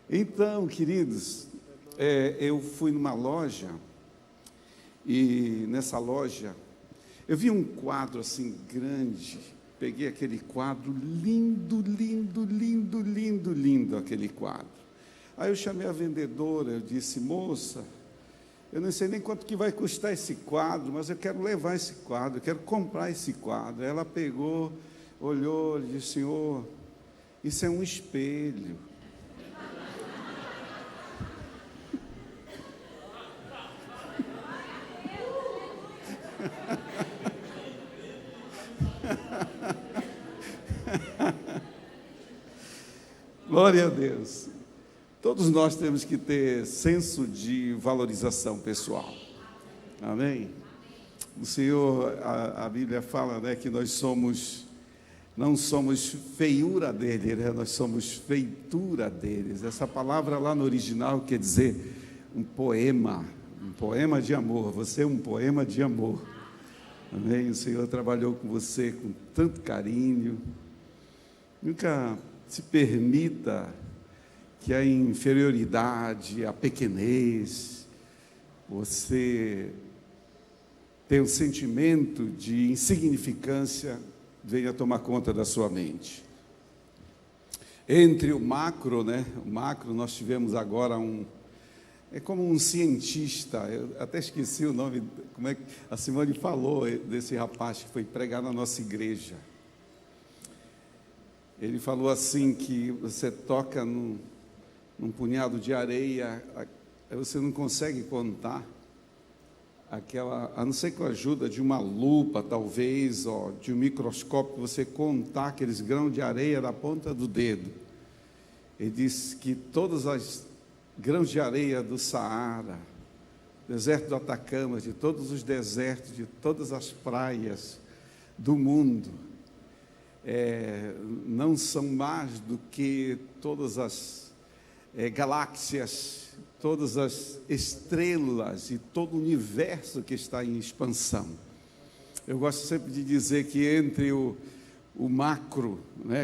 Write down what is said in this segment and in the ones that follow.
Então, queridos, eu fui numa loja e nessa loja eu vi um quadro assim grande. Peguei aquele quadro lindo, lindo, lindo, lindo, lindo, aquele quadro. Aí eu chamei a vendedora, eu disse: moça, eu não sei nem quanto que vai custar esse quadro, mas eu quero levar esse quadro, eu quero comprar esse quadro. Ela pegou, olhou e disse: senhor, isso é um espelho. Glória a Deus. Todos nós temos que ter senso de valorização pessoal. Amém? O Senhor, a Bíblia fala, né, que nós não somos feiura dele, né? Nós somos feitura deles. Essa palavra lá no original quer dizer um poema de amor. Você é um poema de amor. Amém? O Senhor trabalhou com você com tanto carinho. Nunca se permita que a inferioridade, a pequenez, você tem um sentimento de insignificância, venha tomar conta da sua mente. Entre o macro, nós tivemos agora é como um cientista, eu até esqueci o nome, como é que a Simone falou desse rapaz que foi pregar na nossa igreja. Ele falou assim, que você toca num punhado de areia, você não consegue contar a não ser com a ajuda de uma lupa, talvez, ou de um microscópio, você contar aqueles grãos de areia da ponta do dedo. Ele disse que todos os grãos de areia do Saara, deserto do Atacama, de todos os desertos, de todas as praias do mundo, não são mais do que todas as galáxias, todas as estrelas e todo o universo que está em expansão. Eu gosto sempre de dizer que entre o macro,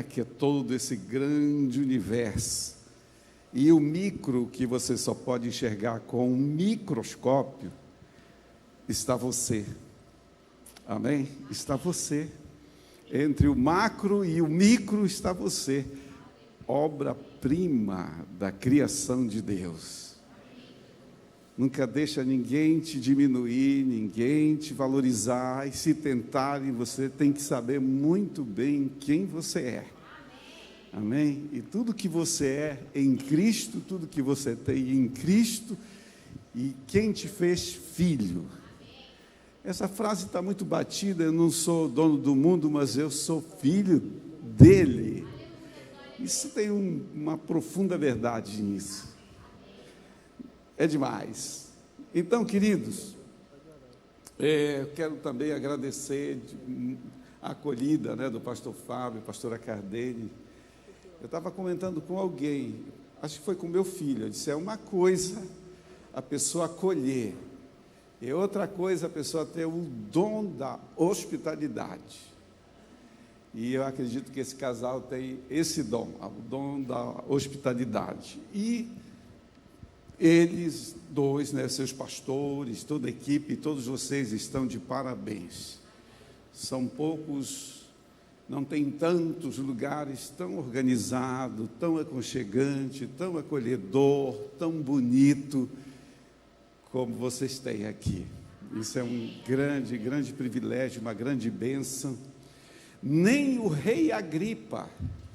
que é todo esse grande universo, e o micro, que você só pode enxergar com um microscópio, está você. Amém? Está você. Entre o macro e o micro está você, obra-prima da criação de Deus. Nunca deixa ninguém te diminuir, ninguém te valorizar, e se tentarem, você tem que saber muito bem quem você é. Amém? E tudo que você é em Cristo, tudo que você tem em Cristo, e quem te fez filho. Essa frase está muito batida, eu não sou dono do mundo, mas eu sou filho dele. Isso tem uma profunda verdade nisso. É demais. Então, queridos, eu quero também agradecer a acolhida, do pastor Fábio, pastora Cardelli. Eu estava comentando com alguém, acho que foi com meu filho, eu disse: é uma coisa a pessoa acolher, e outra coisa a pessoa ter o dom da hospitalidade. E eu acredito que esse casal tem esse dom, o dom da hospitalidade. E eles dois, seus pastores, toda a equipe, todos vocês estão de parabéns. São poucos, não tem tantos lugares tão organizados, tão aconchegante, tão acolhedor, tão bonito como vocês têm aqui. Isso é um grande, grande privilégio, uma grande bênção. Nem o rei Agripa,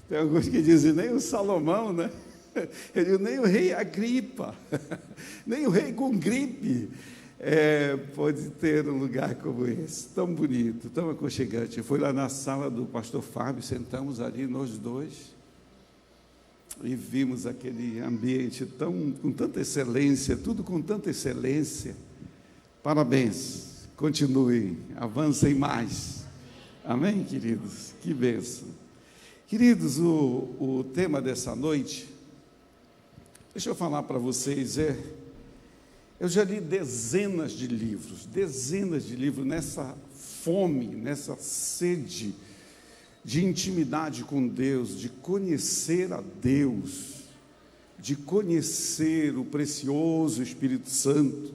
tem alguns que dizem nem o Salomão, nem o rei Agripa, nem o rei com gripe pode ter um lugar como esse, tão bonito, tão aconchegante. Eu fui lá na sala do pastor Fábio, sentamos ali nós dois, e vimos aquele ambiente com tanta excelência, tudo com tanta excelência. Parabéns, continuem, avancem mais. Amém, queridos? Que bênção. Queridos, o tema dessa noite, deixa eu falar para vocês, eu já li dezenas de livros nessa fome, nessa sede de intimidade com Deus, de conhecer a Deus, de conhecer o precioso Espírito Santo.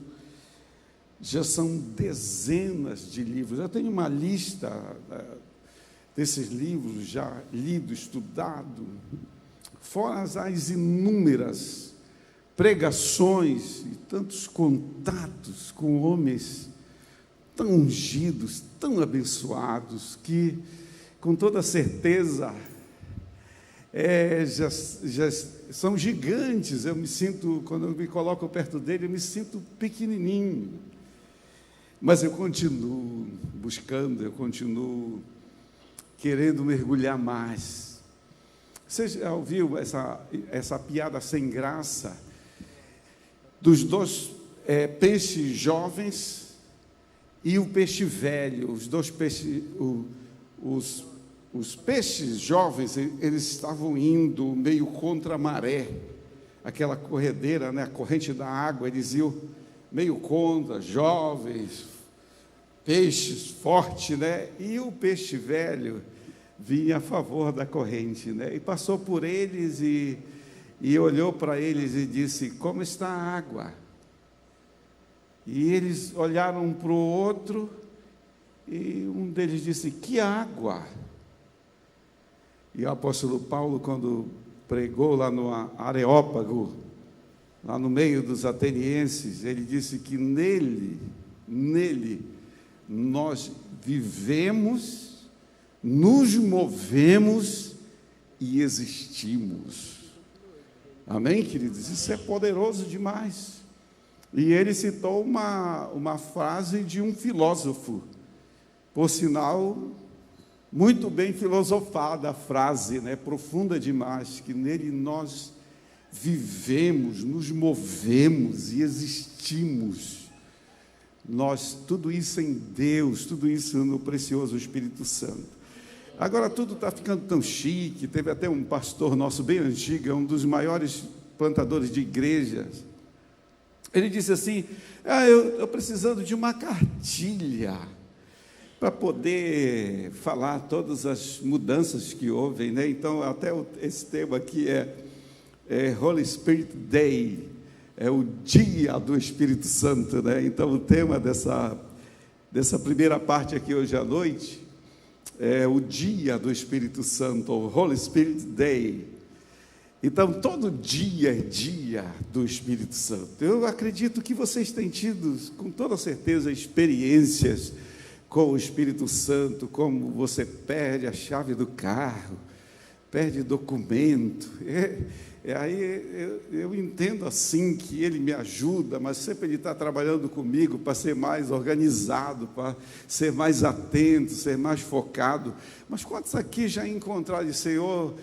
Já são dezenas de livros. Eu tenho uma lista desses livros já lido, estudado, fora as inúmeras pregações e tantos contatos com homens tão ungidos, tão abençoados, que com toda certeza já são gigantes. Eu me sinto, quando eu me coloco perto dele, eu me sinto pequenininho, mas eu continuo buscando, eu continuo querendo mergulhar mais. Você já ouviu essa piada sem graça dos dois peixes jovens e o peixe velho? Os dois peixes, os peixes jovens, eles estavam indo meio contra a maré, aquela corredeira, né, a corrente da água, eles iam meio contra, jovens, peixes fortes, né? E o peixe velho vinha a favor da corrente, né? E passou por eles e olhou para eles e disse: como está a água? E eles olharam um para o outro e um deles disse: que água? E o apóstolo Paulo, quando pregou lá no Areópago, lá no meio dos atenienses, ele disse que nele nós vivemos, nos movemos e existimos. Amém, queridos? Isso é poderoso demais. E ele citou uma frase de um filósofo, por sinal, muito bem filosofada a frase, né? Profunda demais, que nele nós vivemos, nos movemos e existimos. Nós, tudo isso em Deus, tudo isso no precioso Espírito Santo. Agora tudo está ficando tão chique. Teve até um pastor nosso bem antigo, um dos maiores plantadores de igrejas. Ele disse assim: eu estou precisando de uma cartilha para poder falar todas as mudanças que houve, né? Então, até esse tema aqui é Holy Spirit Day, é o dia do Espírito Santo, né? Então, o tema dessa primeira parte aqui hoje à noite é o dia do Espírito Santo, o Holy Spirit Day. Então, todo dia é dia do Espírito Santo. Eu acredito que vocês têm tido, com toda certeza, experiências com o Espírito Santo, como você perde a chave do carro, perde documento. Aí eu entendo assim que ele me ajuda, mas sempre ele está trabalhando comigo para ser mais organizado, para ser mais atento, ser mais focado. Mas quantos aqui já encontraram de Senhor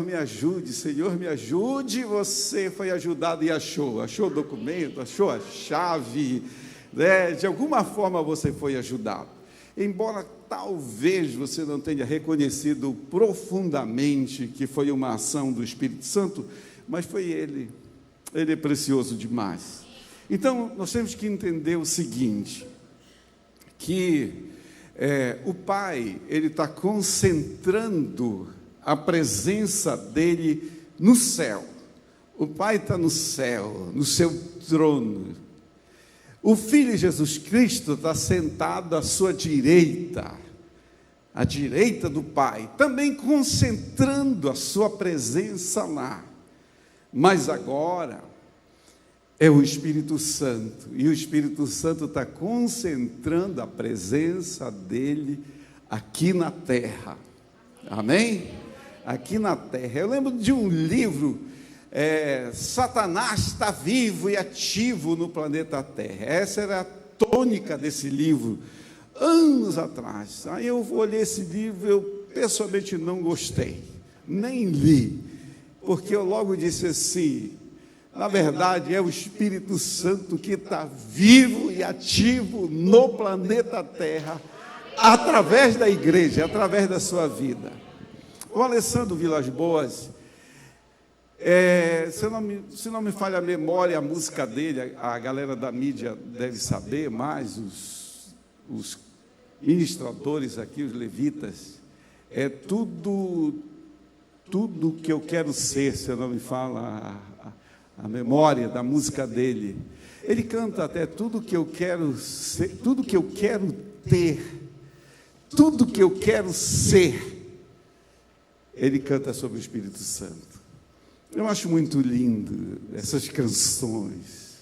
me ajude, Senhor me ajude? Você foi ajudado e achou o documento, achou a chave, né? De alguma forma você foi ajudado. Embora talvez você não tenha reconhecido profundamente que foi uma ação do Espírito Santo, mas foi ele é precioso demais. Então, nós temos que entender o seguinte, que o Pai, ele está concentrando a presença dele no céu. O Pai está no céu, no seu trono. O Filho Jesus Cristo está sentado à sua direita, à direita do Pai, também concentrando a sua presença lá. Mas agora é o Espírito Santo, e o Espírito Santo está concentrando a presença dele aqui na terra. Amém? Aqui na terra. Eu lembro de um livro, Satanás está vivo e ativo no planeta Terra. Essa era a tônica desse livro, anos atrás. Aí eu olhei esse livro, eu pessoalmente não gostei, nem li, porque eu logo disse assim: na verdade é o Espírito Santo que está vivo e ativo no planeta Terra, através da igreja, através da sua vida. O Alessandro Vilas Boas, se não me falha a memória, a música dele, a galera da mídia deve saber mais, os ministradores aqui, os levitas, tudo que eu quero ser, se não me fala a memória da música dele. Ele canta até tudo que eu quero ser, tudo que eu quero ter, tudo que eu quero ser. Ele canta sobre o Espírito Santo. Eu acho muito lindo essas canções.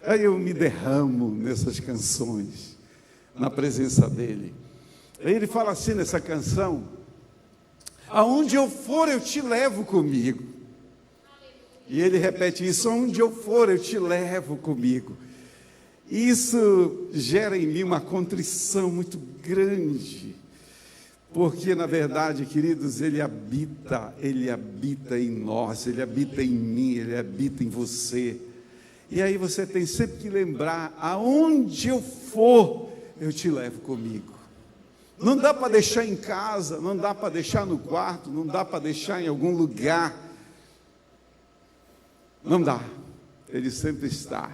Aí eu me derramo nessas canções, na presença dele. Aí ele fala assim nessa canção: aonde eu for eu te levo comigo. E ele repete isso: aonde eu for eu te levo comigo. E isso gera em mim uma contrição muito grande, porque na verdade, queridos, ele habita em nós, ele habita em mim, ele habita em você. E aí você tem sempre que lembrar: aonde eu for eu te levo comigo. Não dá para deixar em casa, não dá para deixar no quarto, não dá para deixar em algum lugar. Não dá. Ele sempre está.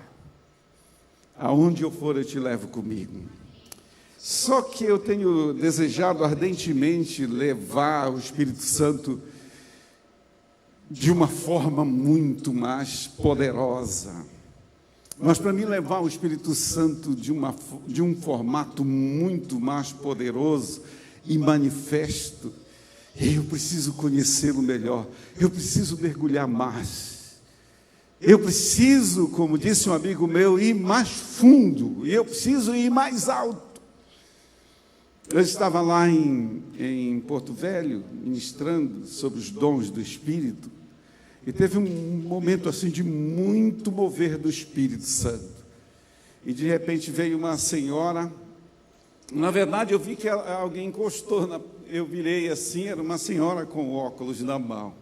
Aonde eu for, eu te levo comigo. Só que eu tenho desejado ardentemente levar o Espírito Santo de uma forma muito mais poderosa. Mas para mim levar o Espírito Santo de um formato muito mais poderoso e manifesto, eu preciso conhecê-lo melhor, eu preciso mergulhar mais. Eu preciso, como disse um amigo meu, ir mais fundo, e eu preciso ir mais alto. Eu estava lá em Porto Velho, ministrando sobre os dons do Espírito, e teve um momento assim de muito mover do Espírito Santo. E de repente veio uma senhora, na verdade eu vi que alguém encostou, eu virei assim, era uma senhora com óculos na mão.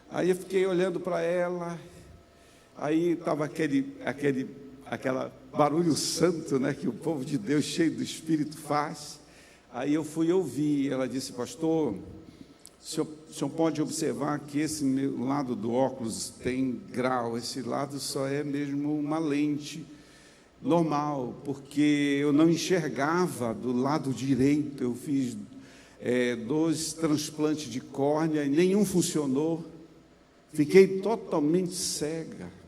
Aí eu fiquei olhando para ela. Aí estava aquela barulho santo, né, que o povo de Deus cheio do Espírito faz. Aí eu fui ouvir, ela disse: pastor, o senhor pode observar que esse meu lado do óculos tem grau, esse lado só é mesmo uma lente normal, porque eu não enxergava do lado direito, eu fiz 2 transplantes de córnea e nenhum funcionou, fiquei totalmente cega.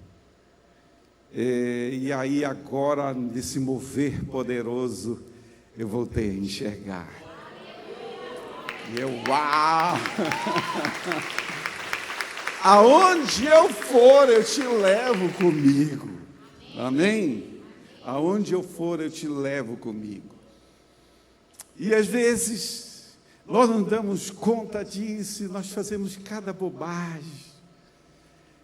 E aí agora, nesse mover poderoso, eu voltei a enxergar. E eu, uau! Aonde eu for, eu te levo comigo. Amém? Aonde eu for, eu te levo comigo. E às vezes, nós não damos conta disso, e nós fazemos cada bobagem.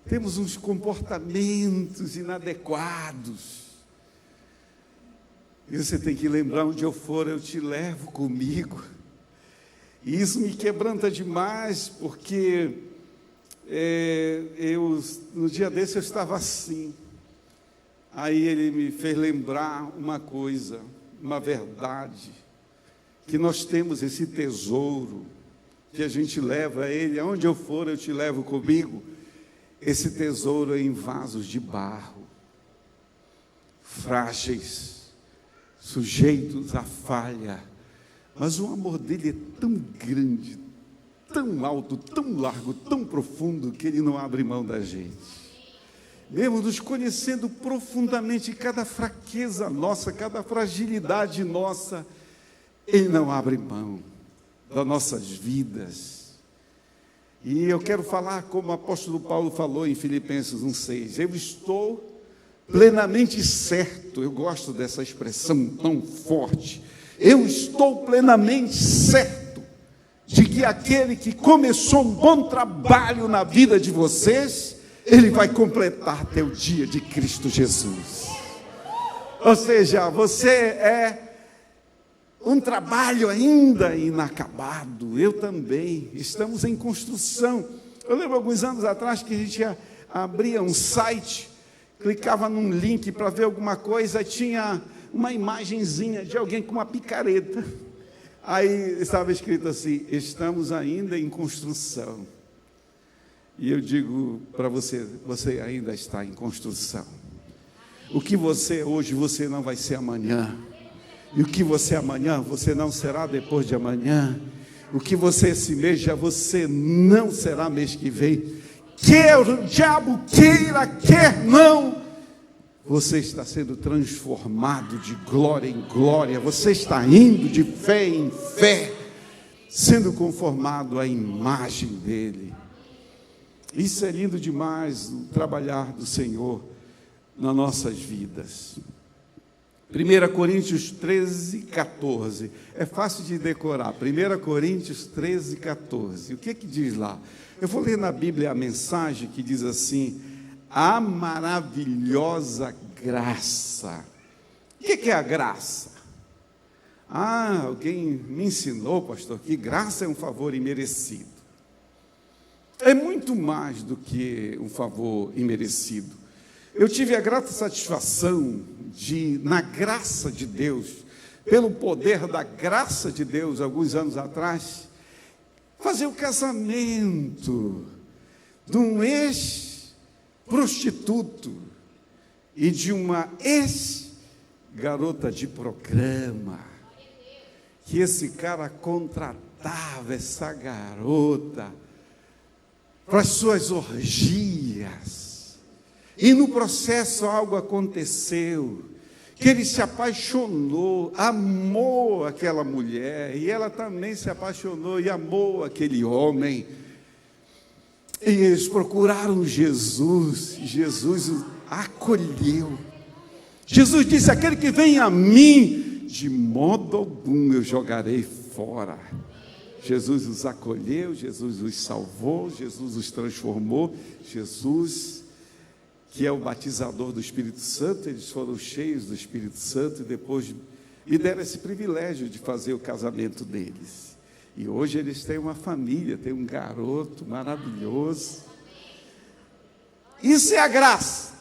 Temos uns comportamentos inadequados. E você tem que lembrar: onde eu for, eu te levo comigo. E isso me quebranta demais, porque no dia desse eu estava assim. Aí ele me fez lembrar uma coisa, uma verdade, que nós temos esse tesouro, que a gente leva ele: aonde eu for, eu te levo comigo. Esse tesouro é em vasos de barro, frágeis, sujeitos à falha, mas o amor dele é tão grande, tão alto, tão largo, tão profundo, que ele não abre mão da gente. Mesmo nos conhecendo profundamente, cada fraqueza nossa, cada fragilidade nossa, ele não abre mão das nossas vidas. E eu quero falar como o apóstolo Paulo falou em Filipenses 1,6. Eu estou plenamente certo, eu gosto dessa expressão tão forte. Eu estou plenamente certo de que aquele que começou um bom trabalho na vida de vocês, ele vai completar até o dia de Cristo Jesus. Ou seja, você é um trabalho ainda inacabado, eu também, estamos em construção. Eu lembro alguns anos atrás que a gente abria um site, clicava num link para ver alguma coisa, tinha uma imagenzinha de alguém com uma picareta, aí estava escrito assim: estamos ainda em construção. E eu digo para você, você ainda está em construção. O que você é hoje, você não vai ser amanhã. E o que você é amanhã, você não será depois de amanhã. O que você é esse mês, já você não será mês que vem. quer o diabo queira, quer não, você está sendo transformado de glória em glória, você está indo de fé em fé, sendo conformado à imagem dele. Isso é lindo demais, o trabalhar do Senhor nas nossas vidas. 1 Coríntios 13, 14, é fácil de decorar, 1 Coríntios 13, 14, o que diz lá? Eu vou ler na Bíblia a mensagem que diz assim: a maravilhosa graça. O que é a graça? Alguém me ensinou, pastor, que graça é um favor imerecido. É muito mais do que um favor imerecido. Eu tive a grata satisfação de, na graça de Deus, pelo poder da graça de Deus, alguns anos atrás, fazer o casamento de um ex-prostituto e de uma ex-garota de programa, que esse cara contratava essa garota para as suas orgias, e no processo algo aconteceu, que ele se apaixonou, amou aquela mulher, e ela também se apaixonou e amou aquele homem, e eles procuraram Jesus, e Jesus os acolheu. Jesus disse: aquele que vem a mim, de modo algum eu jogarei fora. Jesus os acolheu, Jesus os salvou, Jesus os transformou. Jesus, que é o batizador do Espírito Santo, eles foram cheios do Espírito Santo e depois lhe deram esse privilégio de fazer o casamento deles. E hoje eles têm uma família, têm um garoto maravilhoso. Isso é a graça,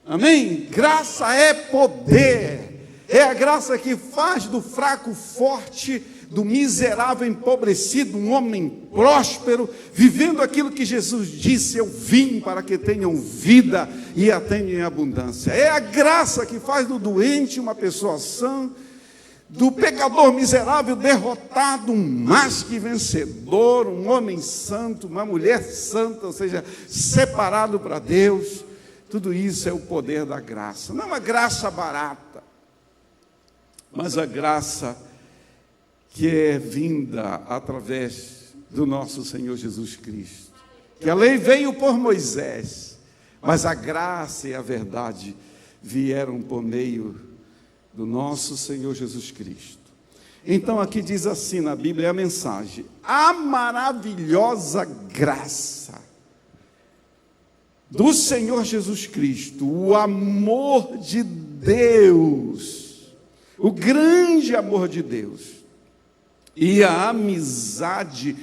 amém? Graça é poder, é a graça que faz do fraco forte, do miserável empobrecido, um homem próspero, vivendo aquilo que Jesus disse: eu vim para que tenham vida e a tenham em abundância. É a graça que faz do doente uma pessoa sã, do pecador miserável derrotado, um mais que vencedor, um homem santo, uma mulher santa, ou seja, separado para Deus. Tudo isso é o poder da graça. Não é uma graça barata, mas a graça que é vinda através do nosso Senhor Jesus Cristo. Que a lei veio por Moisés, mas a graça e a verdade vieram por meio do nosso Senhor Jesus Cristo. Então aqui diz assim na Bíblia, a mensagem: a maravilhosa graça do Senhor Jesus Cristo, o amor de Deus, o grande amor de Deus, e a amizade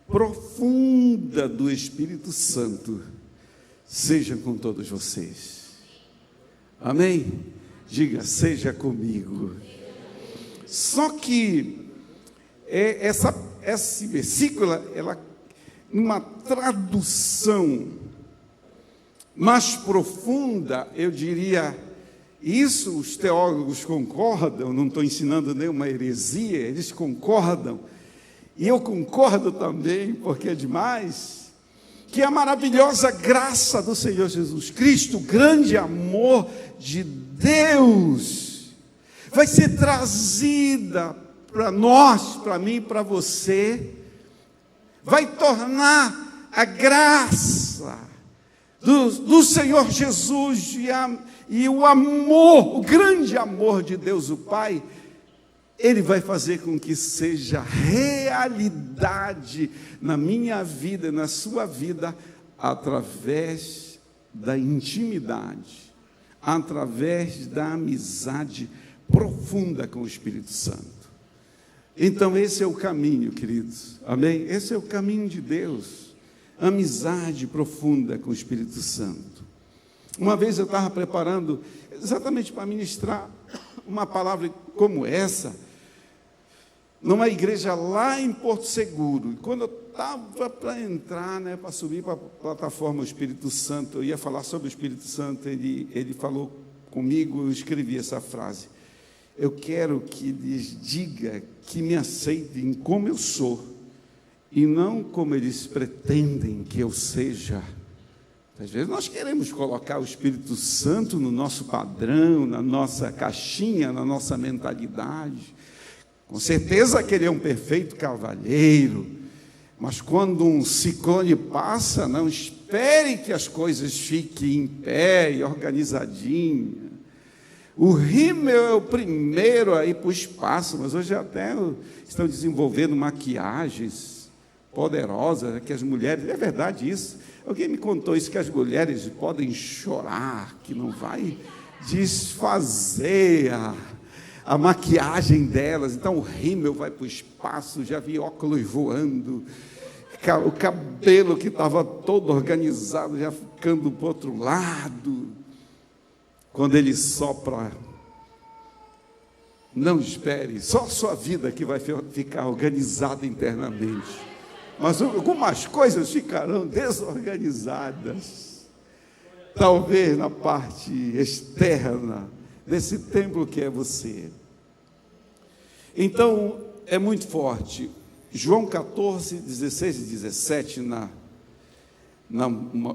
profunda do Espírito Santo seja com todos vocês. Amém? Diga: seja comigo. Só que esse versículo, ela, numa tradução mais profunda, eu diria, isso os teólogos concordam, não estou ensinando nenhuma heresia, eles concordam, e eu concordo também, porque é demais, que a maravilhosa graça do Senhor Jesus Cristo, o grande amor de Deus, vai ser trazida para nós, para mim, para você, vai tornar a graça do Senhor Jesus e o amor, o grande amor de Deus o Pai, Ele vai fazer com que seja realidade na minha vida, na sua vida, através da intimidade, através da amizade profunda com o Espírito Santo. Então esse é o caminho, queridos, amém? Esse é o caminho de Deus, amizade profunda com o Espírito Santo. Uma vez eu estava preparando exatamente para ministrar uma palavra como essa, numa igreja lá em Porto Seguro, e quando eu estava para entrar, para subir para a plataforma, o Espírito Santo, eu ia falar sobre o Espírito Santo, ele falou comigo, eu escrevi essa frase: eu quero que lhes diga que me aceitem como eu sou, e não como eles pretendem que eu seja. Às vezes nós queremos colocar o Espírito Santo no nosso padrão, na nossa caixinha, na nossa mentalidade. Com certeza que ele é um perfeito cavalheiro, mas quando um ciclone passa, não espere que as coisas fiquem em pé e organizadinhas. O rímel é o primeiro a ir para o espaço, mas hoje até estão desenvolvendo maquiagens poderosas, que as mulheres, é verdade isso, alguém me contou isso, que as mulheres podem chorar, que não vai desfazer a maquiagem delas, então o rímel vai para o espaço, já vi óculos voando, o cabelo que estava todo organizado, já ficando para o outro lado. Quando ele sopra, não espere, só a sua vida que vai ficar organizada internamente. Mas algumas coisas ficarão desorganizadas. Talvez na parte externa desse templo que é você. Então, é muito forte. João 14, 16 e 17,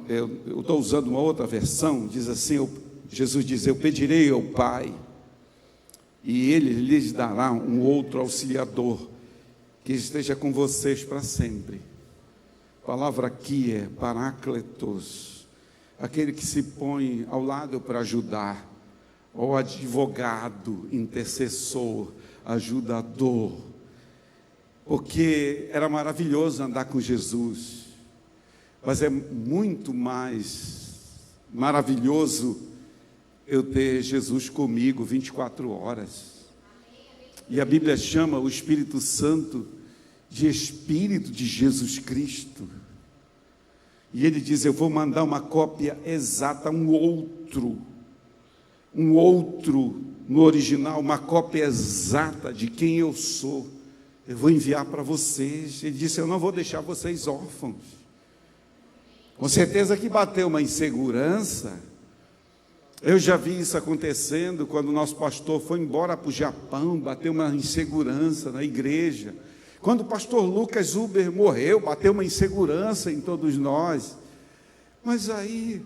eu estou usando uma outra versão, diz assim, Jesus diz, eu pedirei ao Pai, e Ele lhes dará um outro auxiliador, que esteja com vocês para sempre. A palavra aqui é Paráclitos, aquele que se põe ao lado para ajudar, ou advogado, intercessor, ajudador, porque era maravilhoso andar com Jesus, mas é muito mais maravilhoso eu ter Jesus comigo 24 horas. E a Bíblia chama o Espírito Santo de Espírito de Jesus Cristo. E ele diz, eu vou mandar uma cópia exata, um outro, no original, uma cópia exata de quem eu sou. Eu vou enviar para vocês. Ele disse, eu não vou deixar vocês órfãos. Com certeza que bateu uma insegurança. Eu já vi isso acontecendo quando o nosso pastor foi embora para o Japão, bateu uma insegurança na igreja. Quando o pastor Lucas Huber morreu, bateu uma insegurança em todos nós. Mas aí,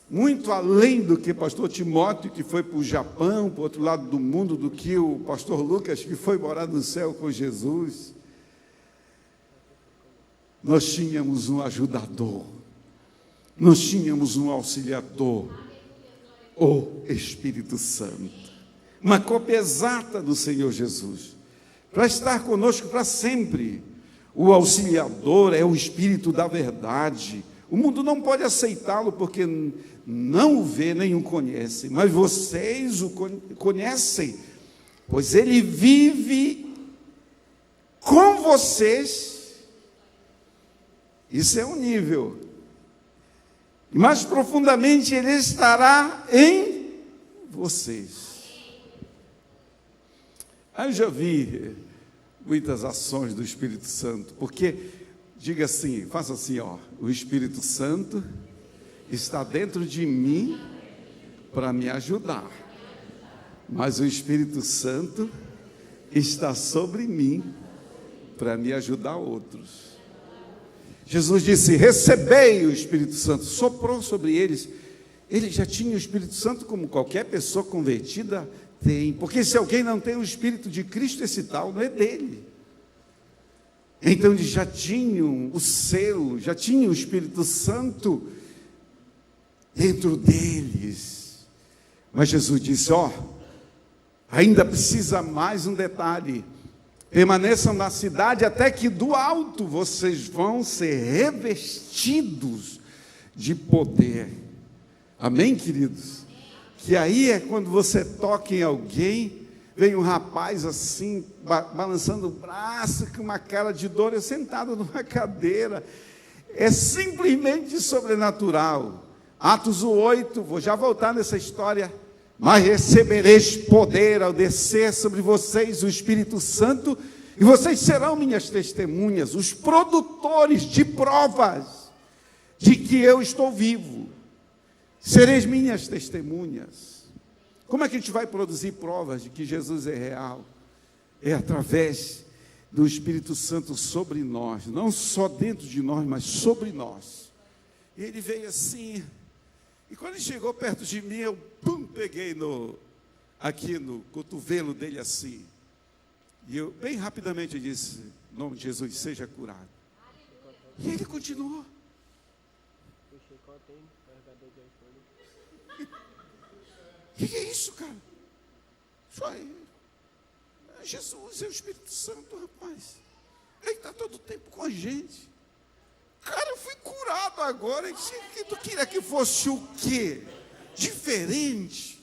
muito além do que pastor Timóteo, que foi para o Japão, para o outro lado do mundo, do que o pastor Lucas, que foi morar no céu com Jesus, nós tínhamos um ajudador, nós tínhamos um auxiliador, o Espírito Santo, uma cópia exata do Senhor Jesus, para estar conosco para sempre. O auxiliador é o Espírito da verdade. O mundo não pode aceitá-lo porque não o vê nem o conhece, mas vocês o conhecem, pois ele vive com vocês. Isso é um nível. Mais profundamente, ele estará em vocês. Eu já vi muitas ações do Espírito Santo, porque, diga assim, faça assim, ó, o Espírito Santo está dentro de mim para me ajudar, mas o Espírito Santo está sobre mim para me ajudar outros. Jesus disse, recebei o Espírito Santo, soprou sobre eles. Ele já tinha o Espírito Santo como qualquer pessoa convertida tem, porque se alguém não tem o Espírito de Cristo, esse tal não é dele. Então eles já tinham o selo, já tinham o Espírito Santo dentro deles. Mas Jesus disse, ó, ainda precisa mais um detalhe. Permaneçam na cidade até que do alto vocês vão ser revestidos de poder. Amém, queridos? Que aí é quando você toca em alguém, vem um rapaz assim, balançando o braço, com uma cara de dor, eu sentado numa cadeira. É simplesmente sobrenatural. Atos 8, vou já voltar nessa história. Mas recebereis poder ao descer sobre vocês o Espírito Santo, e vocês serão minhas testemunhas, os produtores de provas de que eu estou vivo. Sereis minhas testemunhas. Como é que a gente vai produzir provas de que Jesus é real? É através do Espírito Santo sobre nós, não só dentro de nós, mas sobre nós. E ele veio assim, e quando ele chegou perto de mim, eu peguei aqui no cotovelo dele assim. E eu, bem rapidamente, disse, em nome de Jesus, seja curado. E ele continuou. O que é isso, cara? Isso aí. Jesus é o Espírito Santo, rapaz. Ele está todo o tempo com a gente. Cara, eu fui curado agora. Tu queria que fosse o quê? Diferente.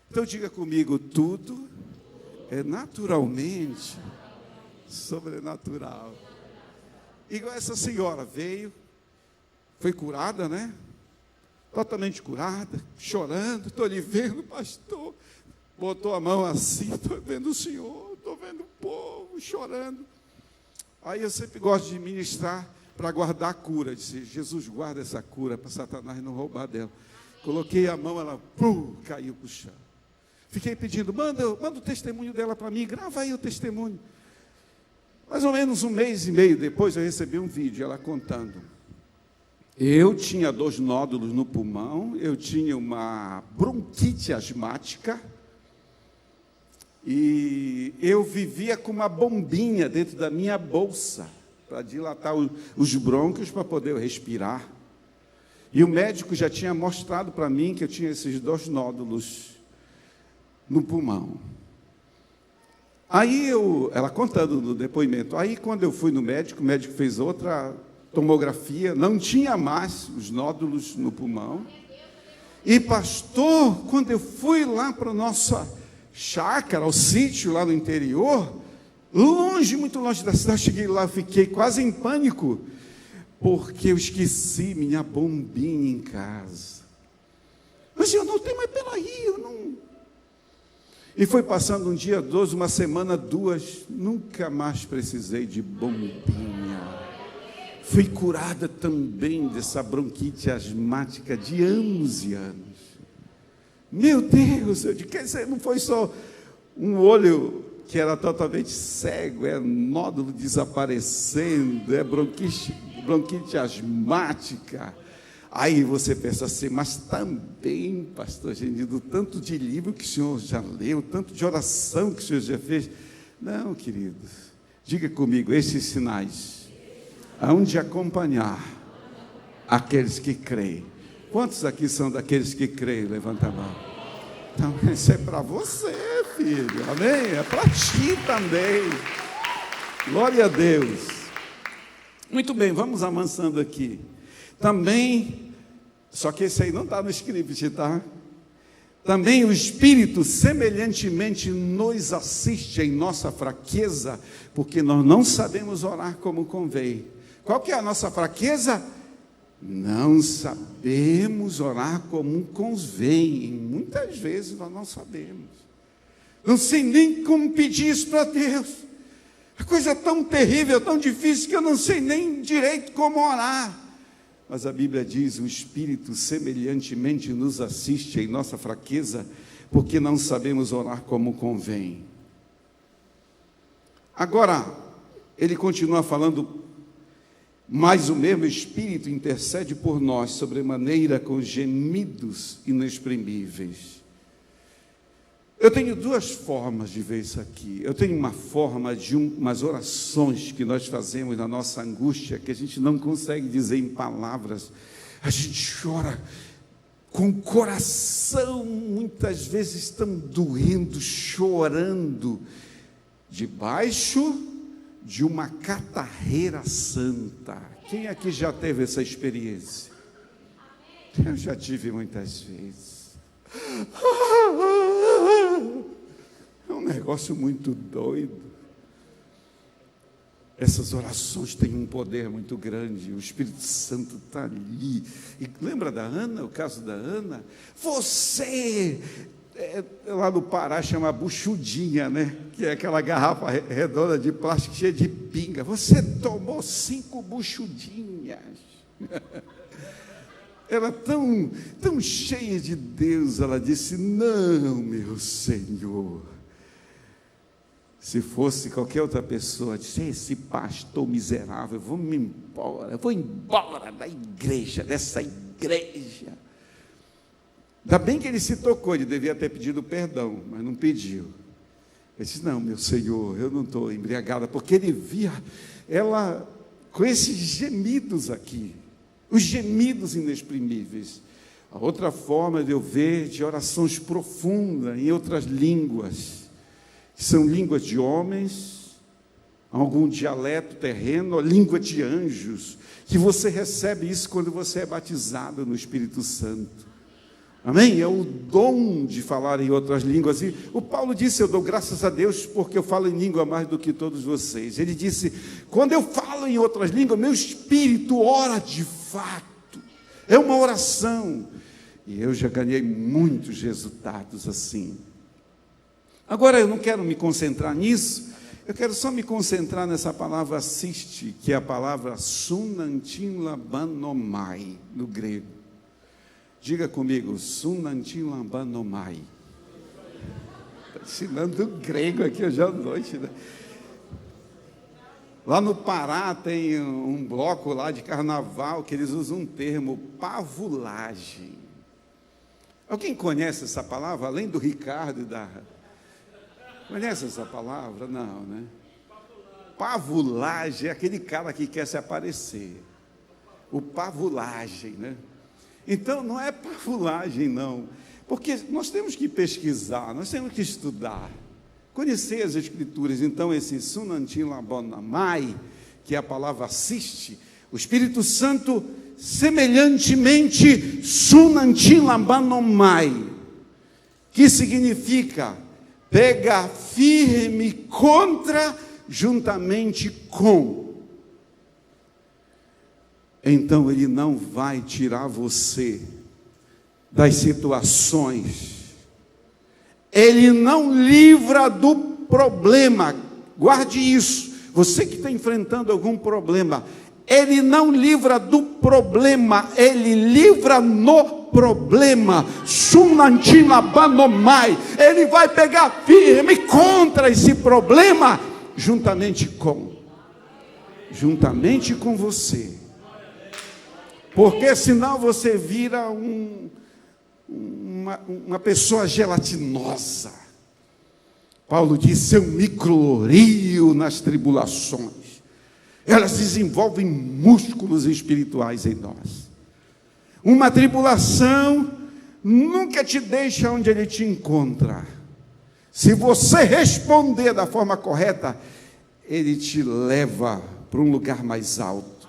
Então diga comigo, tudo é naturalmente sobrenatural. Igual essa senhora veio, foi curada, né? Totalmente curada, chorando, estou lhe vendo, pastor. Botou a mão assim, estou vendo o senhor, estou vendo o povo chorando. Aí eu sempre gosto de ministrar para guardar a cura. Disse, Jesus, guarda essa cura para Satanás não roubar dela. Coloquei a mão, ela caiu para o chão. Fiquei pedindo, manda o testemunho dela para mim, grava aí o testemunho. Mais ou menos 1 mês e meio depois, eu recebi um vídeo, ela contando. Eu tinha 2 nódulos no pulmão, eu tinha uma bronquite asmática, e eu vivia com uma bombinha dentro da minha bolsa, para dilatar os brônquios, para poder respirar. E o médico já tinha mostrado para mim que eu tinha esses 2 nódulos no pulmão. Aí ela contando no depoimento, aí quando eu fui no médico, o médico fez outra tomografia, não tinha mais os nódulos no pulmão. E pastor, quando eu fui lá para a nossa chácara, o sítio lá no interior, longe, muito longe da cidade, cheguei lá, fiquei quase em pânico, porque eu esqueci minha bombinha em casa. Mas eu não tenho mais, peraí, eu não... E foi passando um dia, 2, uma semana, 2, nunca mais precisei de bombinha. Fui curada também dessa bronquite asmática de anos e anos. Meu Deus, eu disse, não foi só um olho que era totalmente cego, é nódulo desaparecendo, é bronquite asmática. Aí você pensa assim, mas também, pastor Genido, tanto de livro que o senhor já leu, tanto de oração que o senhor já fez. Não, queridos, diga comigo, esses sinais hão de acompanhar aqueles que creem. Quantos aqui são daqueles que creem? Levanta a mão. Então, isso é para você, filho, amém? É para ti também. Glória a Deus. Muito bem, vamos avançando aqui. Também, só que esse aí não está no script, tá? Também o Espírito semelhantemente nos assiste em nossa fraqueza, porque nós não sabemos orar como convém. Qual que é a nossa fraqueza? Não sabemos orar como convém. Muitas vezes nós não sabemos. Não sei nem como pedir isso para Deus. A coisa é tão terrível, tão difícil, que eu não sei nem direito como orar. Mas a Bíblia diz, o Espírito semelhantemente nos assiste em nossa fraqueza, porque não sabemos orar como convém. Agora, ele continua falando, mas o mesmo Espírito intercede por nós, sobremaneira com gemidos inexprimíveis. Eu tenho 2 formas de ver isso aqui. Eu tenho uma forma de umas orações que nós fazemos na nossa angústia, que a gente não consegue dizer em palavras. A gente chora com o coração, muitas vezes tão doendo, chorando, debaixo de uma catarreira santa. Quem aqui já teve essa experiência? Eu já tive muitas vezes. É um negócio muito doido. Essas orações têm um poder muito grande. O Espírito Santo está ali. E lembra da Ana, o caso da Ana? Você, lá no Pará chama buchudinha, né? Que é aquela garrafa redonda de plástico cheia de pinga. Você tomou 5 buchudinhas. Ela tão cheia de Deus, ela disse, não, meu Senhor, Se fosse qualquer outra pessoa, disse: esse pastor miserável, vou embora da igreja, dessa igreja. Ainda bem que ele se tocou, ele devia ter pedido perdão, mas não pediu. Ele disse: não, meu Senhor, eu não estou embriagada, porque ele via ela com esses gemidos aqui, os gemidos inexprimíveis. A outra forma de eu ver de orações profundas em outras línguas, que são línguas de homens, algum dialeto terreno, língua de anjos, que você recebe isso quando você é batizado no Espírito Santo. Amém? É o dom de falar em outras línguas. E o Paulo disse: eu dou graças a Deus porque eu falo em língua mais do que todos vocês. Ele disse: quando eu falo em outras línguas, meu espírito ora de fato. É uma oração. E eu já ganhei muitos resultados assim. Agora eu não quero me concentrar nisso. Eu quero só me concentrar nessa palavra assiste, que é a palavra sunantinlabanomai, no grego. Diga comigo: sunantinlabanomai. Estou ensinando grego aqui hoje à noite, né? Lá no Pará tem um bloco lá de carnaval que eles usam um termo, pavulagem. Alguém conhece essa palavra, além do Ricardo e da... Conhece essa palavra? Não, né? Pavulagem é aquele cara que quer se aparecer. O pavulagem, né? Então, não é pavulagem, não. Porque nós temos que pesquisar, nós temos que estudar, conhecer as Escrituras. Então, esse sunantinlabanamai, que é a palavra assiste, o Espírito Santo, semelhantemente, sunantinlabanomai, que significa pega firme contra, juntamente com. Então ele não vai tirar você das situações, ele não livra do problema. Guarde isso, você que está enfrentando algum problema, ele não livra do problema, ele livra no problema. Sunantinlabanomai, ele vai pegar firme contra esse problema, juntamente com você. Porque senão você vira uma pessoa gelatinosa. Paulo disse: eu me glorio nas tribulações. Elas desenvolvem músculos espirituais em nós. Uma tribulação nunca te deixa onde ele te encontra. Se você responder da forma correta, ele te leva para um lugar mais alto.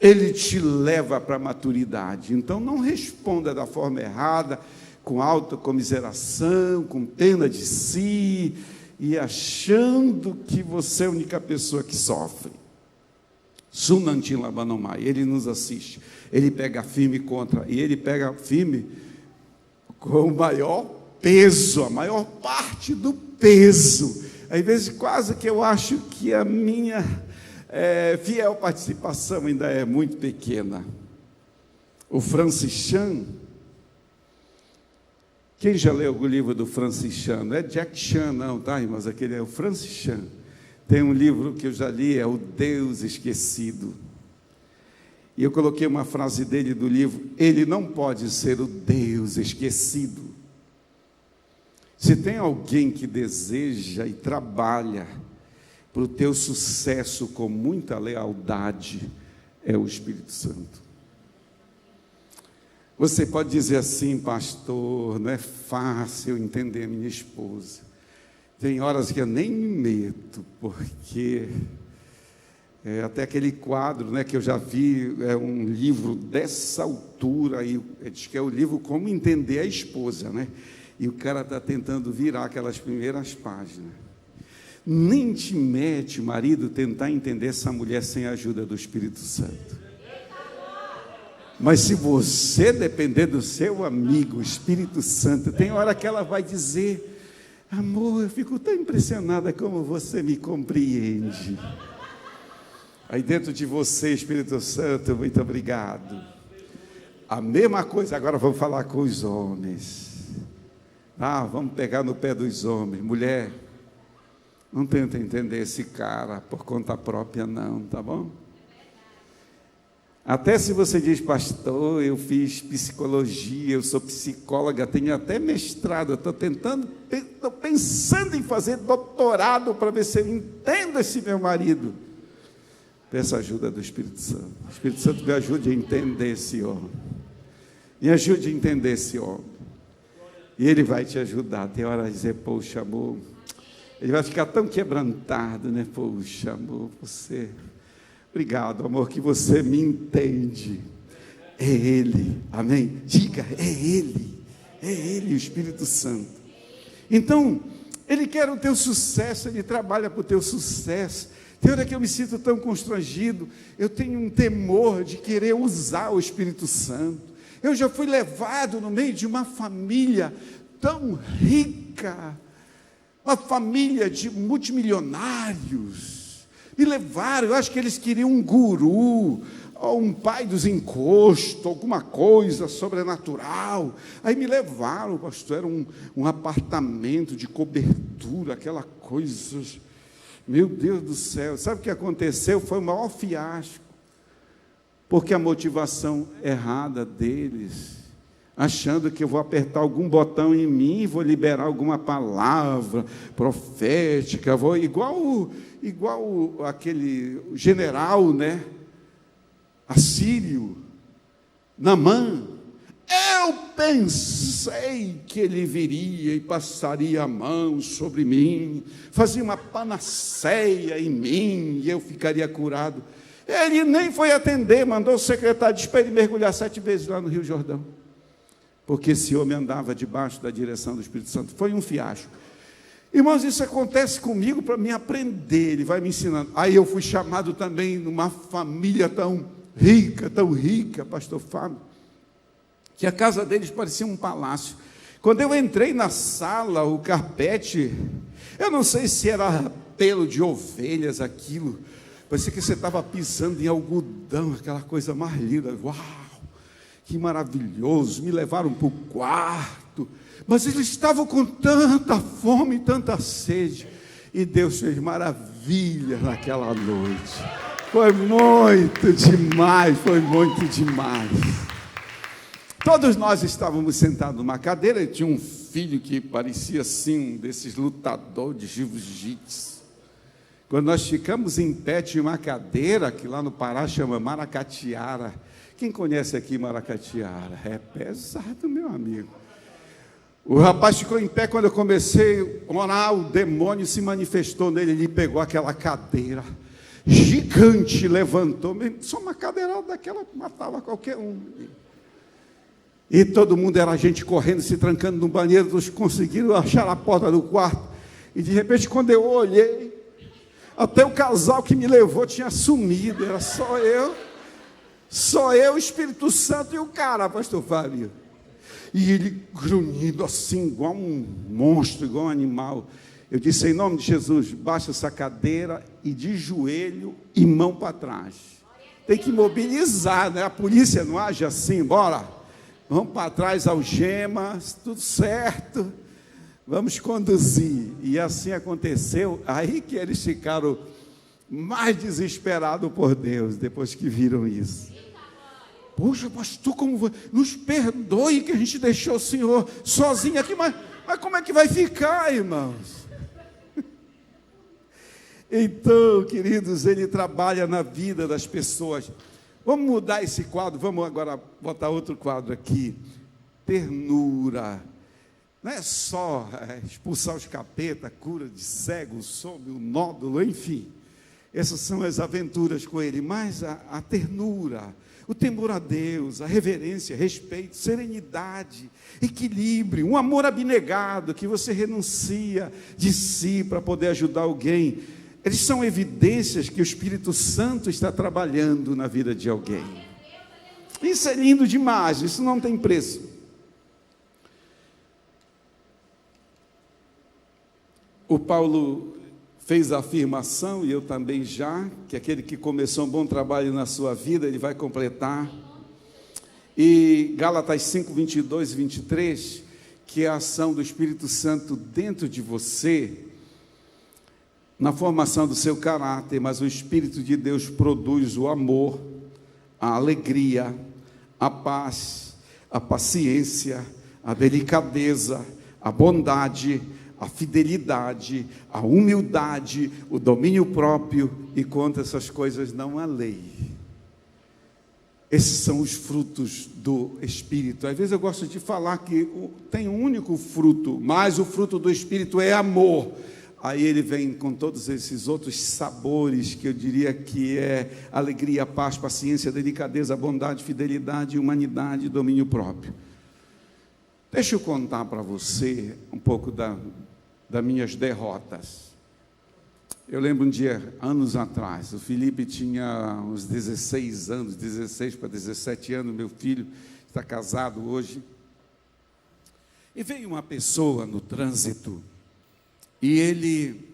Ele te leva para a maturidade. Então não responda da forma errada, com autocomiseração, com pena de si, e achando que você é a única pessoa que sofre. Sunantinlabanomai, ele nos assiste, ele pega firme contra, e ele pega firme com o maior peso, a maior parte do peso. Às vezes quase que eu acho que a minha fiel participação ainda é muito pequena. O Francis Chan, quem já leu o livro do Francis Chan? Não é Jack Chan não, tá, irmãos? Aquele é o Francis Chan. Tem um livro que eu já li, é O Deus Esquecido. E eu coloquei uma frase dele do livro: ele não pode ser o Deus esquecido. Se tem alguém que deseja e trabalha para o teu sucesso com muita lealdade, é o Espírito Santo. Você pode dizer assim: pastor, não é fácil entender a minha esposa. Tem horas que eu nem me meto, porque até aquele quadro, né, que eu já vi, é um livro dessa altura, e diz que é o livro Como Entender a Esposa, né? E o cara está tentando virar aquelas primeiras páginas. Nem te mete, marido, tentar entender essa mulher sem a ajuda do Espírito Santo. Mas se você depender do seu amigo, o Espírito Santo, tem hora que ela vai dizer: amor, eu fico tão impressionada como você me compreende. Aí dentro de você, Espírito Santo, muito obrigado. A mesma coisa, agora vamos falar com os homens. Vamos pegar no pé dos homens. Mulher, Não tenta entender esse cara por conta própria, não, tá bom? Até se você diz, pastor, eu fiz psicologia, eu sou psicóloga, tenho até mestrado, estou pensando em fazer doutorado para ver se eu entendo esse meu marido. Peço a ajuda do Espírito Santo. O Espírito Santo me ajude a entender esse homem. Me ajude a entender esse homem. E ele vai te ajudar. Tem hora de dizer, poxa, amor. Ele vai ficar tão quebrantado, né? Poxa, amor, você... Obrigado, amor, que você me entende. É Ele, amém? Diga, é Ele, o Espírito Santo. Então, Ele quer o teu sucesso, Ele trabalha para o teu sucesso. Tem hora que eu me sinto tão constrangido, eu tenho um temor de querer usar o Espírito Santo. Eu já fui levado no meio de uma família tão rica, uma família de multimilionários. Me levaram, eu acho que eles queriam um guru, ou um pai dos encostos, alguma coisa sobrenatural. Aí me levaram, pastor, era um apartamento de cobertura, aquela coisa, meu Deus do céu. Sabe o que aconteceu? Foi o maior fiasco, porque a motivação errada deles, achando que eu vou apertar algum botão em mim, vou liberar alguma palavra profética, vou igual aquele general, né, assírio, Naamã. Eu pensei que ele viria e passaria a mão sobre mim, fazia uma panaceia em mim e eu ficaria curado. Ele nem foi atender, mandou o secretário dizer para ele mergulhar 7 vezes lá no Rio Jordão, porque esse homem andava debaixo da direção do Espírito Santo. Foi um fiasco. Irmãos, isso acontece comigo para me aprender, ele vai me ensinando. Aí eu fui chamado também numa família tão rica, pastor Fábio, que a casa deles parecia um palácio. Quando eu entrei na sala, o carpete, eu não sei se era pelo de ovelhas aquilo, parecia que você estava pisando em algodão, aquela coisa mais linda. Uau, que maravilhoso. Me levaram para o quarto, mas eles estavam com tanta fome, tanta sede, e Deus fez maravilha naquela noite. Foi muito demais, foi muito demais. Todos nós estávamos sentados numa cadeira, e tinha um filho que parecia assim, um desses lutadores de jiu-jitsu. Quando nós ficamos em pé, tinha uma cadeira que lá no Pará chama maracatiara. Quem conhece aqui maracatiara? É pesado, meu amigo. O rapaz ficou em pé, quando eu comecei a orar, o demônio se manifestou nele, ele pegou aquela cadeira gigante, levantou, só uma cadeira daquela matava qualquer um. E todo mundo era gente correndo, se trancando no banheiro, eles conseguiram achar a porta do quarto, e de repente quando eu olhei, até o casal que me levou tinha sumido, era só eu, o Espírito Santo e o cara, pastor Fábio. E ele grunhindo assim, igual um monstro, igual um animal. Eu disse, em nome de Jesus, baixa essa cadeira e de joelho e mão para trás. Tem que mobilizar, né? A polícia não age assim, bora. Vamos para trás, algemas, tudo certo. Vamos conduzir. E assim aconteceu. Aí que eles ficaram mais desesperados por Deus, depois que viram isso. Poxa, pastor, como nos perdoe que a gente deixou o senhor sozinho aqui, mas como é que vai ficar, irmãos? Então, queridos, ele trabalha na vida das pessoas. Vamos mudar esse quadro, vamos agora botar outro quadro aqui. Ternura. Não é só expulsar os capeta, cura de cego, sob o nódulo, enfim. Essas são as aventuras com ele, mas a ternura, o temor a Deus, a reverência, respeito, serenidade, equilíbrio, um amor abnegado, que você renuncia de si para poder ajudar alguém. Eles são evidências que o Espírito Santo está trabalhando na vida de alguém. Isso é lindo demais, isso não tem preço. O Paulo fez a afirmação, e eu também já, que aquele que começou um bom trabalho na sua vida, ele vai completar. E Gálatas 5, 22 e 23, que é a ação do Espírito Santo dentro de você, na formação do seu caráter, mas o Espírito de Deus produz o amor, a alegria, a paz, a paciência, a delicadeza, a bondade, a fidelidade, a humildade, o domínio próprio, e contra essas coisas não há lei. Esses são os frutos do Espírito. Às vezes eu gosto de falar que tem um único fruto, mas o fruto do Espírito é amor. Aí ele vem com todos esses outros sabores, que eu diria que é alegria, paz, paciência, delicadeza, bondade, fidelidade, humanidade, domínio próprio. Deixa eu contar para você um pouco das minhas derrotas. Eu lembro um dia, anos atrás, o Felipe tinha uns 16 anos, 16 para 17 anos, meu filho está casado hoje. E veio uma pessoa no trânsito, e ele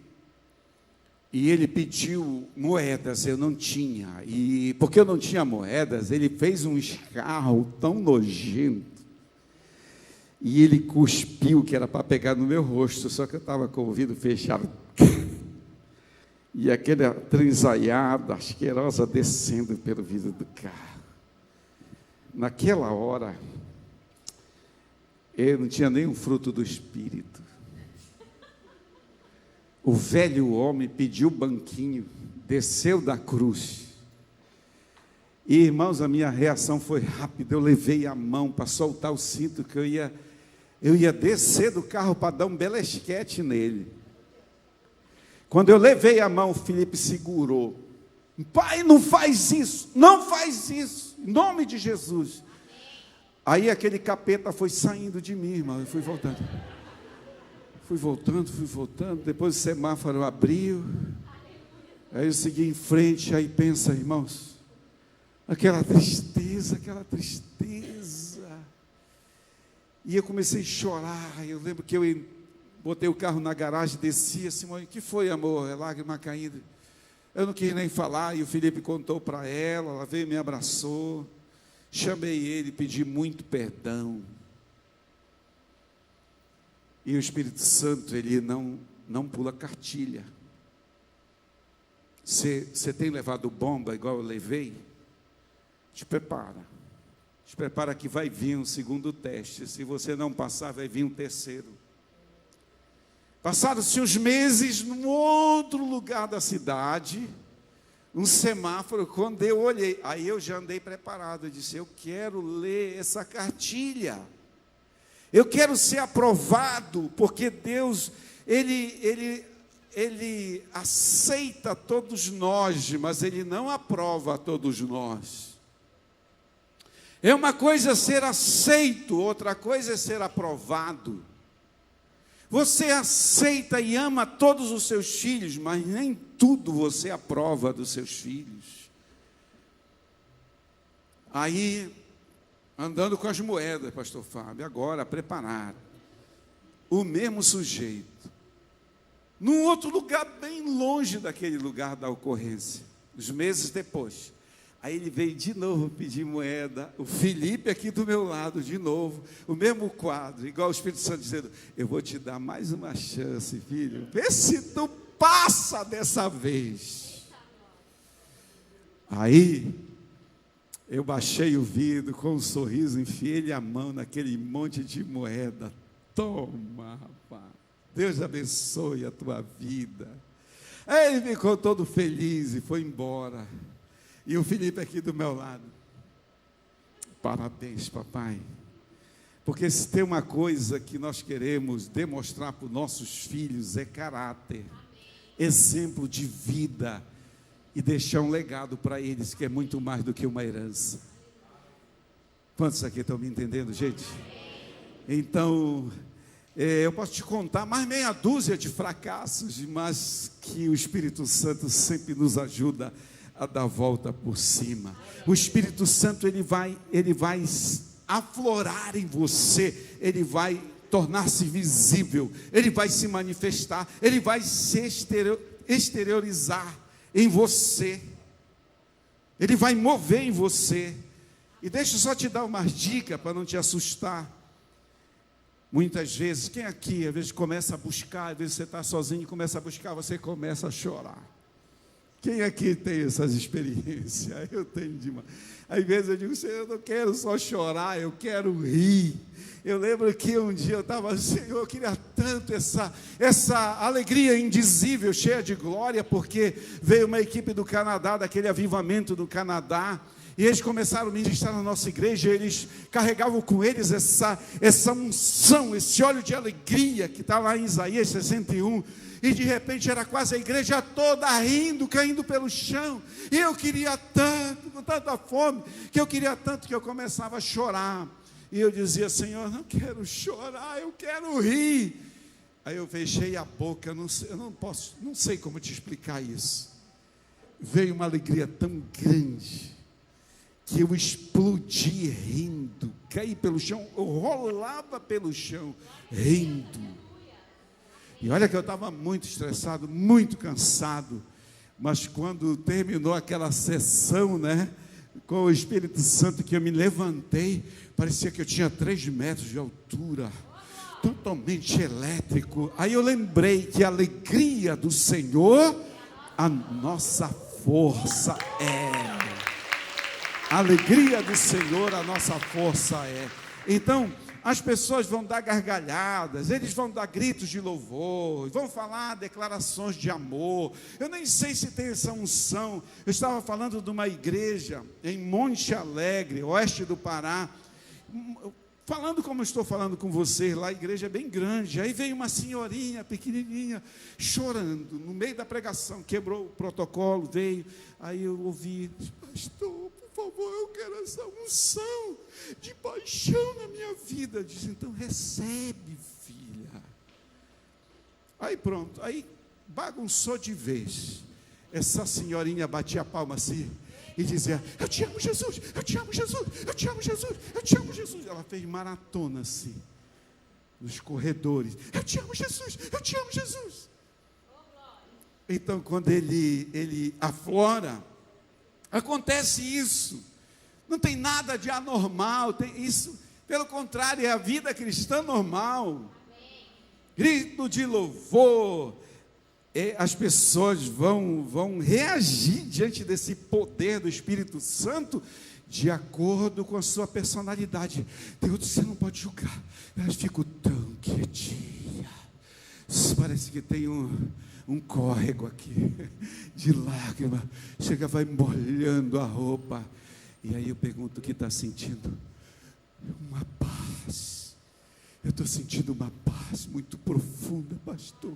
pediu moedas, eu não tinha. E porque eu não tinha moedas, ele fez um escarro tão nojento. E ele cuspiu, que era para pegar no meu rosto, só que eu estava com o ouvido fechado. E aquela trisaiada asquerosa descendo pelo vidro do carro. Naquela hora, eu não tinha nem um fruto do Espírito. O velho homem pediu o banquinho, desceu da cruz. E, irmãos, a minha reação foi rápida. Eu levei a mão para soltar o cinto, que eu ia descer do carro para dar um belesquete nele. Quando eu levei a mão, o Felipe segurou. Pai, não faz isso, não faz isso, em nome de Jesus. Aí aquele capeta foi saindo de mim, irmão, eu fui voltando. Fui voltando, depois o semáforo abriu, aí eu segui em frente, aí pensa, irmãos, aquela tristeza, e eu comecei a chorar. Eu lembro que eu botei o carro na garagem, desci assim, o que foi, amor? É lágrima caindo. Eu não quis nem falar, e o Felipe contou para ela veio e me abraçou, chamei ele, pedi muito perdão. E o Espírito Santo, ele não pula cartilha. Você tem levado bomba igual eu levei? Te prepara que vai vir um segundo teste. Se você não passar, vai vir um terceiro. Passaram-se uns meses, num outro lugar da cidade, um semáforo, quando eu olhei, aí eu já andei preparado, eu disse, eu quero ler essa cartilha. Eu quero ser aprovado, porque Deus, Ele aceita todos nós, mas Ele não aprova a todos nós. É uma coisa ser aceito, outra coisa é ser aprovado. Você aceita e ama todos os seus filhos, mas nem tudo você aprova dos seus filhos. Aí, andando com as moedas, pastor Fábio, agora preparado, o mesmo sujeito, num outro lugar bem longe daquele lugar da ocorrência, uns meses depois, aí ele veio de novo pedir moeda, o Felipe aqui do meu lado, de novo, o mesmo quadro, igual o Espírito Santo dizendo, eu vou te dar mais uma chance, filho, vê se tu passa dessa vez. Aí, eu baixei o vidro com um sorriso, enfiei-lhe a mão naquele monte de moeda. Toma, rapaz, Deus abençoe a tua vida. Aí ele ficou todo feliz e foi embora. E o Felipe aqui do meu lado. Parabéns, papai. Porque se tem uma coisa que nós queremos demonstrar para os nossos filhos é caráter, exemplo de vida, e deixar um legado para eles, que é muito mais do que uma herança. Quantos aqui estão me entendendo, gente? Então, eu posso te contar mais meia dúzia de fracassos, mas que o Espírito Santo sempre nos ajuda a dar a volta por cima. O Espírito Santo, ele vai aflorar em você, ele vai tornar-se visível, ele vai se manifestar, ele vai se exteriorizar em você, ele vai mover em você. E deixa eu só te dar umas dicas para não te assustar. Muitas vezes, quem aqui, às vezes começa a buscar, às vezes você está sozinho e começa a buscar, você começa a chorar. Quem aqui tem essas experiências? Eu tenho demais. Às vezes eu digo, Senhor, eu não quero só chorar, eu quero rir. Eu lembro que um dia eu estava, Senhor, eu queria tanto essa alegria indizível, cheia de glória, porque veio uma equipe do Canadá, daquele avivamento do Canadá, e eles começaram a ministrar na nossa igreja. Eles carregavam com eles essa unção, esse óleo de alegria, que está lá em Isaías 61, e de repente era quase a igreja toda rindo, caindo pelo chão, e eu queria tanto, com tanta fome, que eu queria tanto que eu começava a chorar, e eu dizia, Senhor, não quero chorar, eu quero rir. Aí eu fechei a boca, não sei como te explicar isso. Veio uma alegria tão grande, que eu explodi rindo, caí pelo chão, eu rolava pelo chão, rindo. E olha que eu estava muito estressado, muito cansado, mas quando terminou aquela sessão, com o Espírito Santo, que eu me levantei, parecia que eu tinha 3 metros de altura, totalmente elétrico. Aí eu lembrei que a alegria do Senhor, a nossa força é. A alegria do Senhor, a nossa força é. Então, as pessoas vão dar gargalhadas, eles vão dar gritos de louvor, vão falar declarações de amor. Eu nem sei se tem essa unção. Eu estava falando de uma igreja em Monte Alegre, oeste do Pará, falando como eu estou falando com vocês lá. A igreja é bem grande. Aí veio uma senhorinha pequenininha, chorando, no meio da pregação, quebrou o protocolo, veio. Aí eu ouvi, pastor, por favor, eu quero essa unção de paixão na minha vida. Eu disse, então recebe, filha. Aí pronto, aí bagunçou de vez. Essa senhorinha batia a palma assim e dizia, eu te amo, Jesus, eu te amo, Jesus, eu te amo, Jesus, eu te amo, Jesus. Ela fez maratona assim, nos corredores, eu te amo, Jesus, eu te amo, Jesus. Então quando ele aflora, acontece isso. Não tem nada de anormal, tem isso, pelo contrário, é a vida cristã normal. Grito de louvor, as pessoas vão reagir diante desse poder do Espírito Santo, de acordo com a sua personalidade. Tem outros que você não pode julgar, elas ficam tão quietinhas, parece que tem um córrego aqui, de lágrima, chega, vai molhando a roupa, e aí eu pergunto, o que está sentindo? Uma paz, eu estou sentindo uma paz muito profunda, pastor.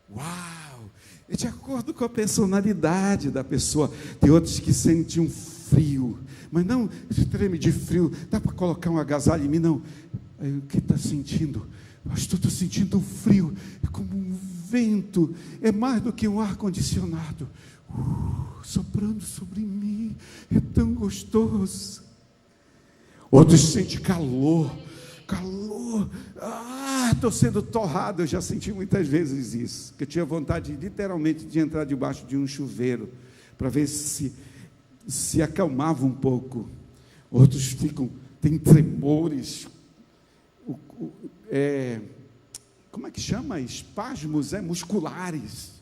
Uau, é de acordo com a personalidade da pessoa. Tem outros que sentem um frio, mas não treme de frio, dá para colocar um agasalho em mim? Não. Aí, o que está sentindo? Pastor, estou sentindo um frio, é como um vento, é mais do que um ar-condicionado, soprando sobre mim, é tão gostoso. Outros sentem calor, estou sendo torrado. Eu já senti muitas vezes isso, que eu tinha vontade literalmente de entrar debaixo de um chuveiro, para ver se acalmava um pouco. Outros tem tremores, como é que chama? Espasmos musculares.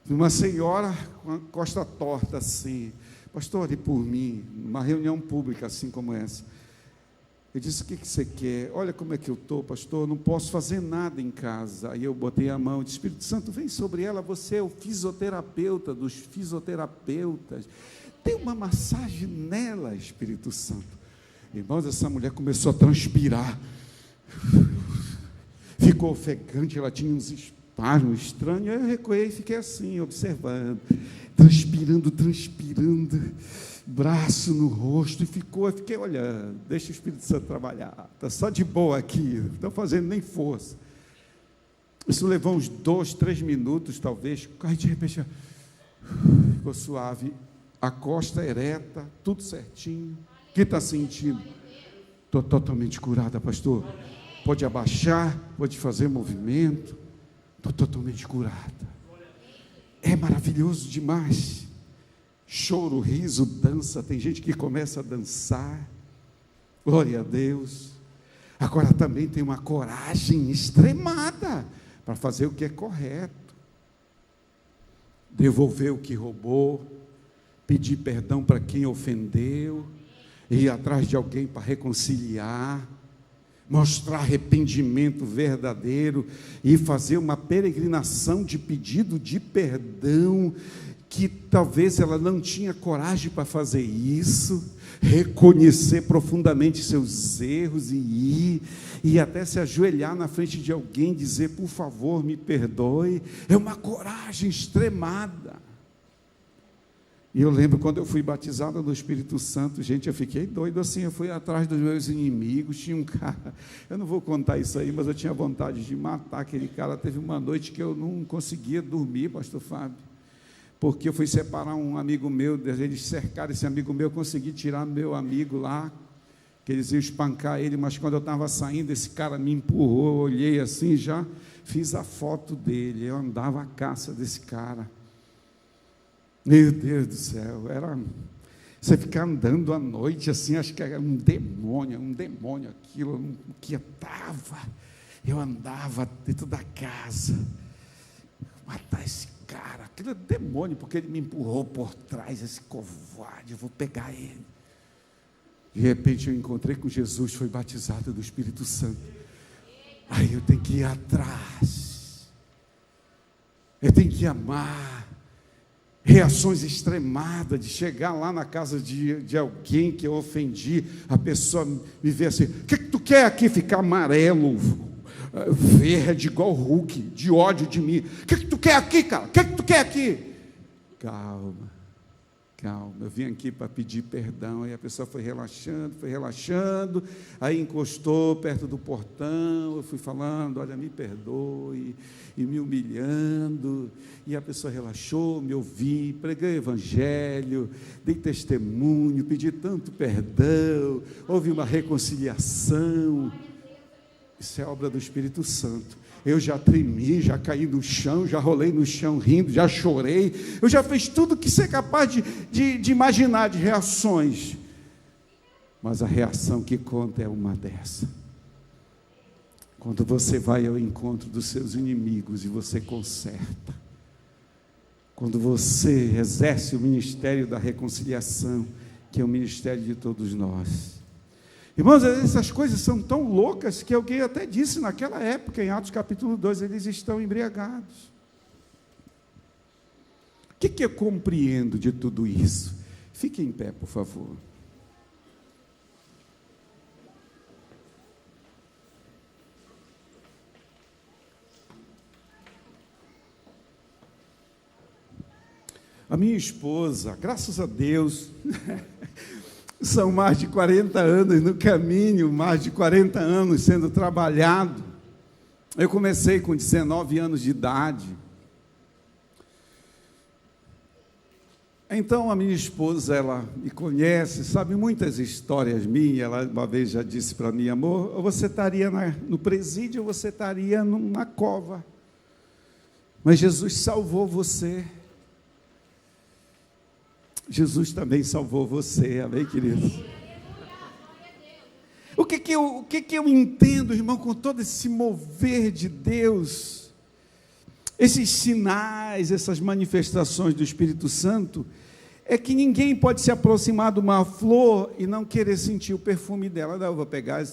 Uma senhora com a costa torta assim, pastor, ore por mim, numa reunião pública assim como essa. Eu disse, o que você quer? Olha como é que eu estou, pastor, não posso fazer nada em casa. Aí eu botei a mão, disse, Espírito Santo, vem sobre ela, você é o fisioterapeuta dos fisioterapeutas, tem uma massagem nela, Espírito Santo. Irmãos, essa mulher começou a transpirar, ficou ofegante, ela tinha uns espasmos estranhos. Aí eu recuei e fiquei assim, observando, transpirando, braço no rosto, eu fiquei olhando, deixa o Espírito Santo trabalhar, está só de boa aqui, não estou fazendo nem força. Isso levou uns 2, 3 minutos talvez, aí de repente ficou suave, a costa ereta, tudo certinho. O que está sentindo? Estou totalmente curada, pastor. Pode abaixar, pode fazer movimento, estou totalmente curada. É maravilhoso demais. Choro, riso, dança. Tem gente que começa a dançar. Glória a Deus. Agora também tem uma coragem extremada para fazer o que é correto, devolver o que roubou, pedir perdão para quem ofendeu, ir atrás de alguém para reconciliar, mostrar arrependimento verdadeiro e fazer uma peregrinação de pedido de perdão, que talvez ela não tinha coragem para fazer isso, reconhecer profundamente seus erros e até se ajoelhar na frente de alguém, dizer, por favor, me perdoe. É uma coragem extremada. E eu lembro quando eu fui batizado no Espírito Santo, gente, eu fiquei doido assim, eu fui atrás dos meus inimigos, tinha um cara, eu não vou contar isso aí, mas eu tinha vontade de matar aquele cara. Teve uma noite que eu não conseguia dormir, pastor Fábio, porque eu fui separar um amigo meu, eles cercaram esse amigo meu, eu consegui tirar meu amigo lá, que eles iam espancar ele, mas quando eu estava saindo, esse cara me empurrou, eu olhei assim, já fiz a foto dele, eu andava à caça desse cara. Meu Deus do céu, você ficar andando à noite assim, acho que era um demônio aquilo, o que eu andava dentro da casa, matar esse cara, aquilo é demônio, porque ele me empurrou por trás, esse covarde, eu vou pegar ele. De repente eu encontrei com Jesus, foi batizado do Espírito Santo, aí eu tenho que ir atrás, eu tenho que amar, reações extremadas, de chegar lá na casa de alguém que eu ofendi, a pessoa me vê assim, o que tu quer aqui? Ficar amarelo, verde, igual Hulk, de ódio de mim. O que tu quer aqui, cara? O que tu quer aqui? Calma, eu vim aqui para pedir perdão. E a pessoa foi relaxando, aí encostou perto do portão, eu fui falando, olha, me perdoe, e me humilhando, e a pessoa relaxou, me ouvi, preguei o evangelho, dei testemunho, pedi tanto perdão, houve uma reconciliação. Isso é obra do Espírito Santo. Eu já tremi, já caí no chão, já rolei no chão rindo, já chorei, eu já fiz tudo que você é capaz de imaginar, de reações, mas a reação que conta é uma dessa, quando você vai ao encontro dos seus inimigos e você conserta, quando você exerce o ministério da reconciliação, que é o ministério de todos nós. Irmãos, essas coisas são tão loucas que alguém até disse naquela época, em Atos capítulo 2, eles estão embriagados. O que eu compreendo de tudo isso? Fique em pé, por favor. A minha esposa, graças a Deus, são mais de 40 anos no caminho, mais de 40 anos sendo trabalhado. Eu comecei com 19 anos de idade. Então, a minha esposa, ela me conhece, sabe muitas histórias minhas. Ela uma vez já disse para mim, amor, ou você estaria no presídio, ou você estaria numa cova. Mas Jesus salvou você. Jesus também salvou você, amém, queridos? O que eu entendo, irmão, com todo esse mover de Deus, esses sinais, essas manifestações do Espírito Santo, é que ninguém pode se aproximar de uma flor e não querer sentir o perfume dela. Não, eu vou pegar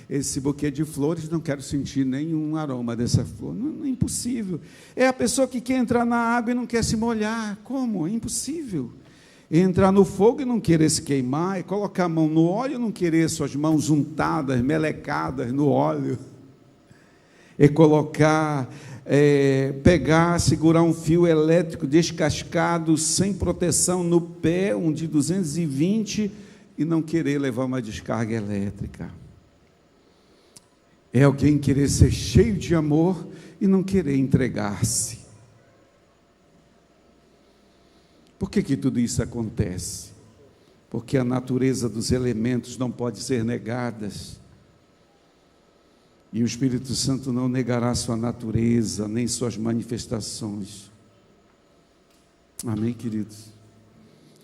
esse buquê de flores, não quero sentir nenhum aroma dessa flor. Não, é impossível. É a pessoa que quer entrar na água e não quer se molhar. Como? É impossível. Entrar no fogo e não querer se queimar, e colocar a mão no óleo e não querer suas mãos untadas, melecadas no óleo, e colocar, pegar, segurar um fio elétrico descascado, sem proteção no pé, um de 220, e não querer levar uma descarga elétrica. É alguém querer ser cheio de amor e não querer entregar-se. Por que tudo isso acontece? Porque a natureza dos elementos não pode ser negada. E o Espírito Santo não negará sua natureza, nem suas manifestações. Amém, queridos?